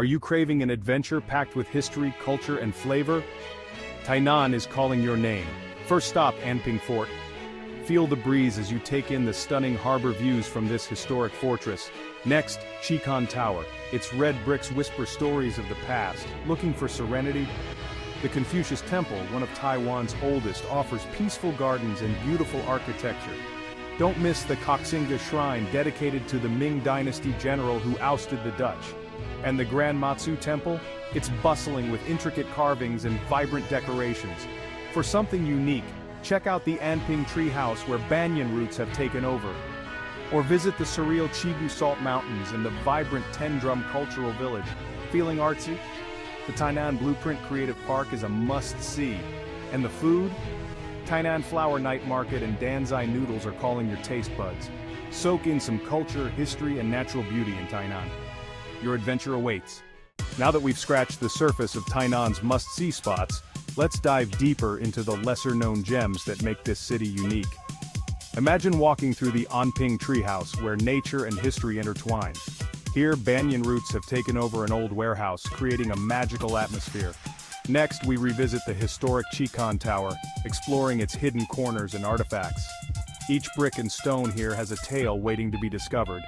Are you craving an adventure packed with history, culture, and flavor? Tainan is calling your name. First stop, Anping Fort. Feel the breeze as you take in the stunning harbor views from this historic fortress. Next, Chikan Tower. Its red bricks whisper stories of the past. Looking for serenity? The Confucius Temple, one of Taiwan's oldest, offers peaceful gardens and beautiful architecture. Don't miss the Koxinga Shrine, dedicated to the Ming Dynasty general who ousted the Dutch. And the Grand Matsu Temple? It's bustling with intricate carvings and vibrant decorations. For something unique, check out the Anping Treehouse where banyan roots have taken over. Or visit the surreal Chigu Salt Mountains and the vibrant Ten Drum Cultural Village. Feeling artsy? The Tainan Blueprint Creative Park is a must-see. And the food? Tainan Flower Night Market and Danzai Noodles are calling your taste buds. Soak in some culture, history, and natural beauty in Tainan. Your adventure awaits. Now that we've scratched the surface of Tainan's must-see spots, let's dive deeper into the lesser-known gems that make this city unique. Imagine walking through the Anping Treehouse where nature and history intertwine. Here, banyan roots have taken over an old warehouse, creating a magical atmosphere. Next, we revisit the historic Chikan Tower, exploring its hidden corners and artifacts. Each brick and stone here has a tale waiting to be discovered.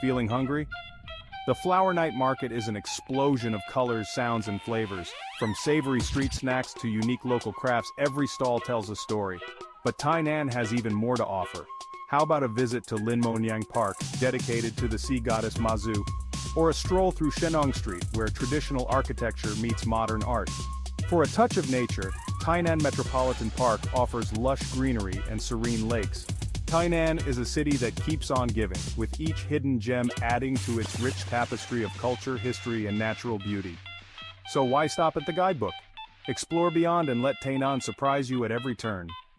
Feeling hungry? The Flower Night Market is an explosion of colors, sounds, and flavors. From savory street snacks to unique local crafts, every stall tells a story. But Tainan has even more to offer. How about a visit to Linmonyang Park, dedicated to the sea goddess Mazu? Or a stroll through Shenong Street, where traditional architecture meets modern art? For a touch of nature, Tainan Metropolitan Park offers lush greenery and serene lakes. Tainan is a city that keeps on giving, with each hidden gem adding to its rich tapestry of culture, history, and natural beauty. So why stop at the guidebook? Explore beyond and let Tainan surprise you at every turn.